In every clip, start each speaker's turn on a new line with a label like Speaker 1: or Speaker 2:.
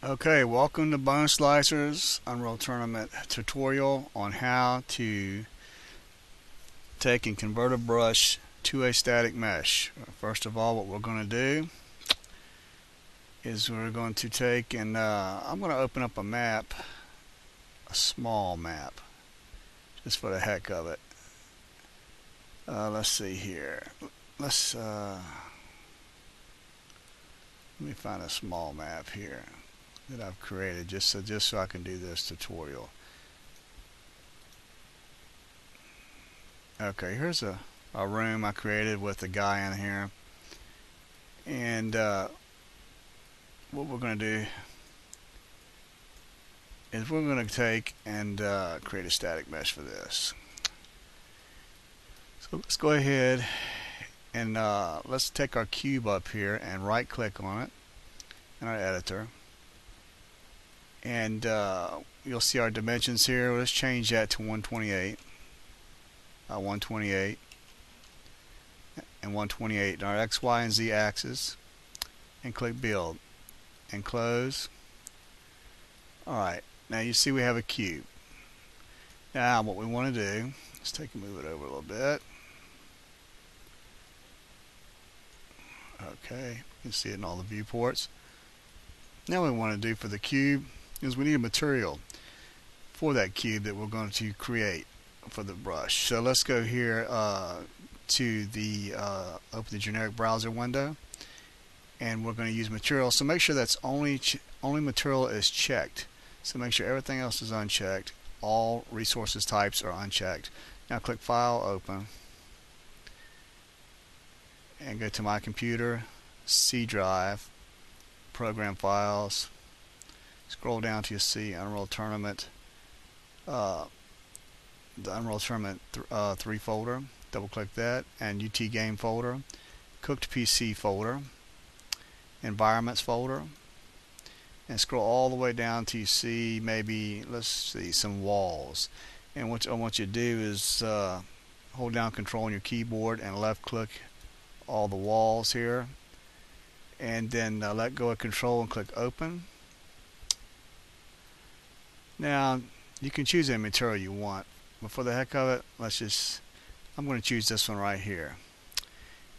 Speaker 1: Okay, welcome to Bone Slicer's Unreal Tournament tutorial on how to take and convert a brush to a static mesh. First of all, what we're going to do is we're going to take and I'm going to open up a map, a small map, just for the heck of it. Let's see here. Let's let me find a small map here that I've created just so I can do this tutorial. Okay, here's a room I created with a guy in here, and what we're going to do is we're going to take and create a static mesh for this. So let's go ahead and let's take our cube up here and right click on it in our editor, and you'll see our dimensions here. Let's change that to 128 and 128 in our X, Y, and Z axis, and click build and close. Alright, now you see we have a cube. Now what we want to do is take and move it over a little bit. Okay, you can see it in all the viewports. Now what we want to do for the cube is we need a material for that cube that we're going to create for the brush. So let's go here to the open the generic browser window, and we're going to use material. So make sure that's only material is checked. So make sure everything else is unchecked. All resources types are unchecked. Now click File, Open, and go to My Computer, C Drive, Program Files. Scroll down till you see Unreal Tournament, the Unreal Tournament 3 folder. Double click that, and UT Game folder, Cooked PC folder, Environments folder, and scroll all the way down till you see maybe, let's see, some walls. And what I want you to do is hold down Control on your keyboard and left click all the walls here, and then let go of Control and click Open. Now you can choose any material you want, but for the heck of it, I'm going to choose this one right here.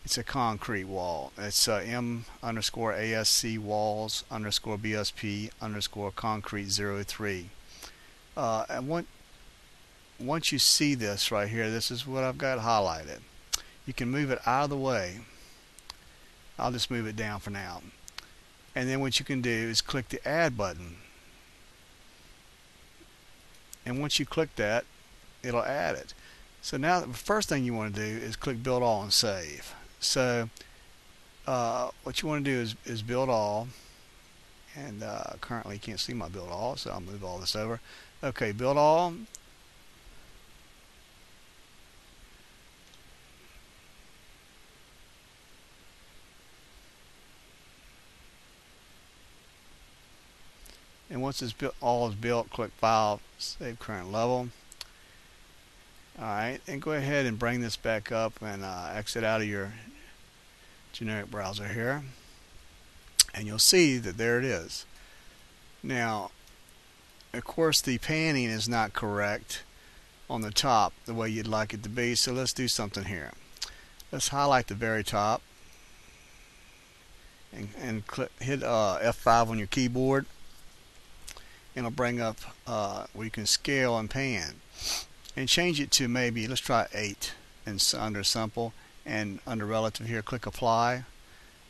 Speaker 1: It's a concrete wall. It's M_ASC walls _BSP _concrete 03. And once you see this right here, this is what I've got highlighted. You can move it out of the way. I'll just move it down for now. And then what you can do is click the Add button. And once you click that, it'll add it. So now the first thing you want to do is click Build All and Save. So what you want to do is build all, and currently you can't see my build all, so I'll move all this over. Okay, build all. And once all is built, click File, Save Current Level. Alright, and go ahead and bring this back up and exit out of your generic browser here, and you'll see that there it is. Now of course the panning is not correct on the top the way you'd like it to be, so let's do something here. Let's highlight the very top and hit F5 on your keyboard, and it'll bring up where you can scale and pan, and change it to maybe, let's try 8 and under simple, and under relative here click Apply,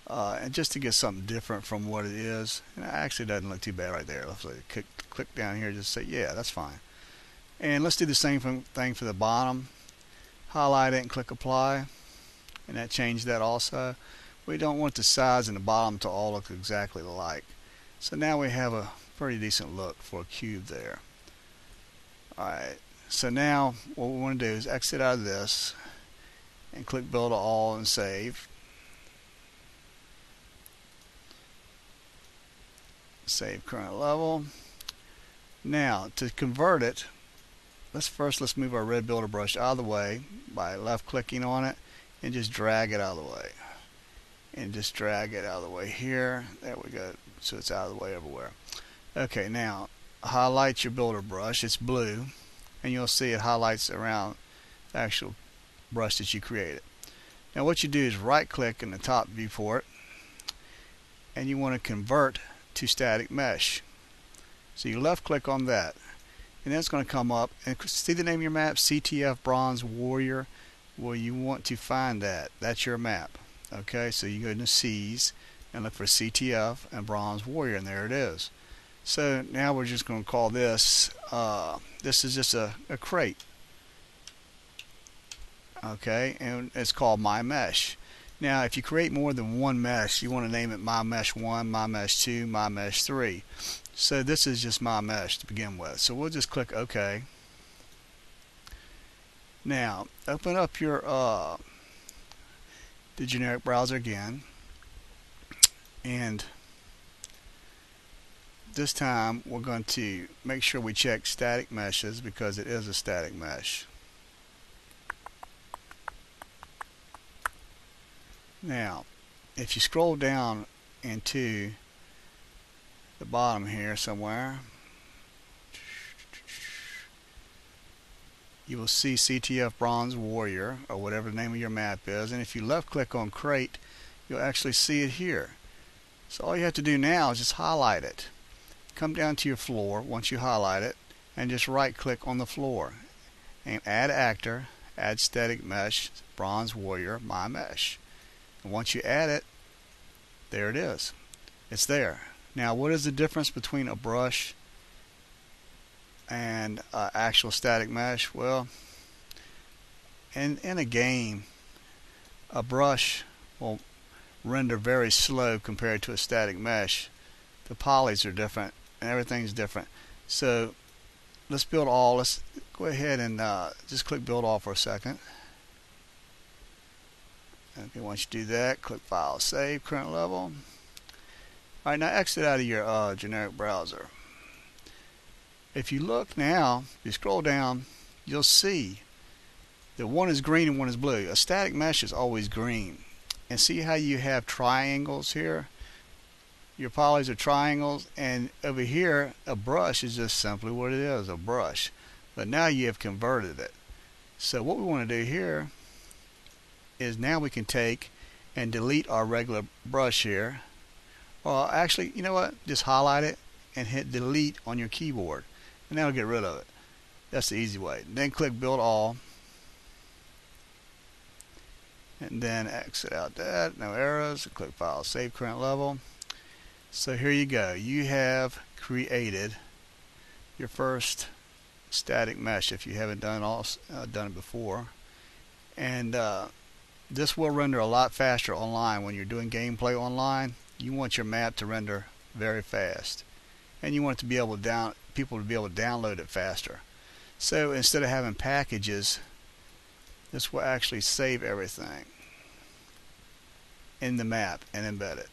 Speaker 1: and just to get something different from what it is. And it actually doesn't look too bad right there. Let's click down here, just say yeah, that's fine. And let's do the same thing for the bottom. Highlight it and click Apply, and that changed that also. We don't want the sides and the bottom to all look exactly alike. So now we have a pretty decent look for a cube there. Alright, so now what we want to do is exit out of this and click Build All and Save. Save current level. Now to convert it, let's move our red builder brush out of the way by left clicking on it and just drag it out of the way. And just drag it out of the way here. There we go. so it's out of the way everywhere. Okay, now highlight your builder brush. It's blue, and you'll see it highlights around the actual brush that you created. Now what you do is right click in the top viewport, and you want to convert to static mesh. So you left click on that, and then it's going to come up and see the name of your map, CTF Bronze Warrior. Well, you want to find that. That's your map. Okay, so you go into C's and look for CTF and Bronze Warrior, and there it is. So now we're just going to call this, this is just a crate. Okay, and it's called My Mesh. Now if you create more than one mesh, you want to name it My Mesh 1, My Mesh 2, My Mesh 3. So this is just My Mesh to begin with. So we'll just click OK. Now open up your the generic browser again, and this time we're going to make sure we check static meshes because it is a static mesh. Now if you scroll down into the bottom here somewhere, you will see CTF Bronze Warrior, or whatever the name of your map is, and if you left click on crate, you'll actually see it here. So all you have to do now is just highlight it. Come down to your floor once you highlight it, and just right click on the floor and add actor, add static mesh, Bronze Warrior, My Mesh. And once you add it, there it is. It's there. Now what is the difference between a brush and actual static mesh? Well, in a game, a brush will render very slow compared to a static mesh. The polys are different and everything's different. So let's build all. Let's go ahead and just click build all for a second. Okay, once you do that, click File, Save, Current Level. Alright, now exit out of your generic browser. If you look now, if you scroll down, you'll see that one is green and one is blue. A static mesh is always green. And see how you have triangles here? Your polys are triangles, and over here a brush is just simply what it is, a brush. But now you have converted it. So what we want to do here is now we can take and delete our regular brush here. Well, actually, you know what? Just highlight it and hit delete on your keyboard, and that'll get rid of it. That's the easy way. Then click build all, and then exit out that, no arrows, and click File, Save, Current Level. So here you go. You have created your first static mesh if you haven't done it before, and this will render a lot faster online. When you're doing gameplay online, you want your map to render very fast, and you want it to be able to people to be able to download it faster. So instead of having packages, this will actually save everything in the map and embed it.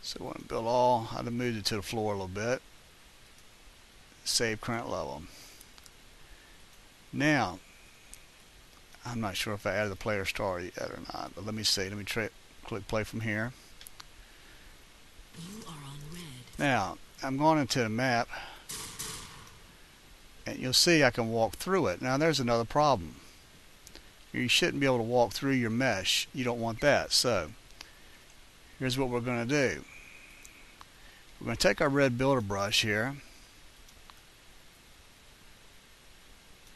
Speaker 1: So we want to build all. I'll move it to the floor a little bit. Save current level. Now I'm not sure if I added the player star yet or not, but let me see. Let me click play from here.
Speaker 2: You are on red.
Speaker 1: Now I'm going into the map, and you'll see I can walk through it. Now there's another problem. You shouldn't be able to walk through your mesh. You don't want that. So here's what we're going to do. We're going to take our red builder brush here,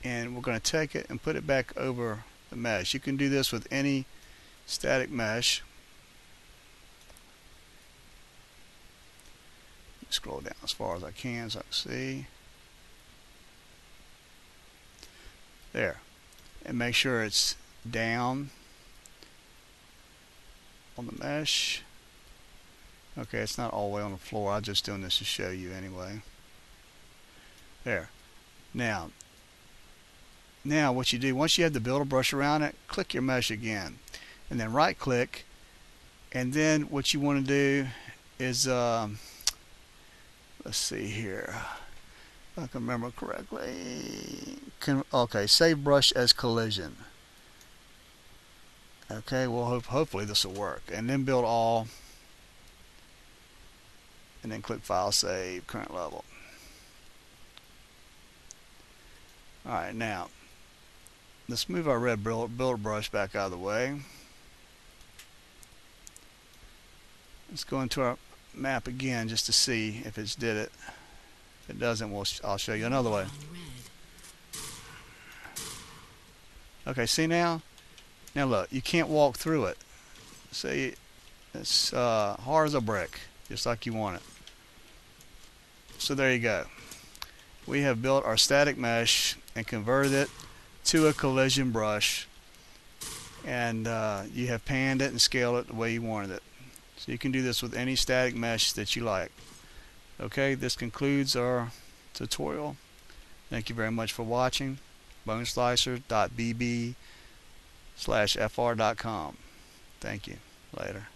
Speaker 1: and we're going to take it and put it back over the mesh. You can do this with any static mesh. Scroll down as far as I can so I can see. There. And make sure it's down on the mesh. Okay, it's not all the way on the floor. I'm just doing this to show you anyway. There. Now what you do, once you have the builder brush around it, click your mesh again, and then right click, and then what you want to do is let's see here, if I can remember correctly, okay, save brush as collision. Okay, well hopefully this will work, and then build all, and then click File, Save, Current Level. Alright, now let's move our red builder brush back out of the way. Let's go into our map again just to see if it's did it. If it doesn't, I'll show you another way. Okay, see now? Now look, you can't walk through it. See, it's hard as a brick, just like you want it. So there you go. We have built our static mesh and converted it to a collision brush, and you have panned it and scaled it the way you wanted it. So you can do this with any static mesh that you like. Okay, this concludes our tutorial. Thank you very much for watching. boneslicer.bb/fr.com. Thank you. Later.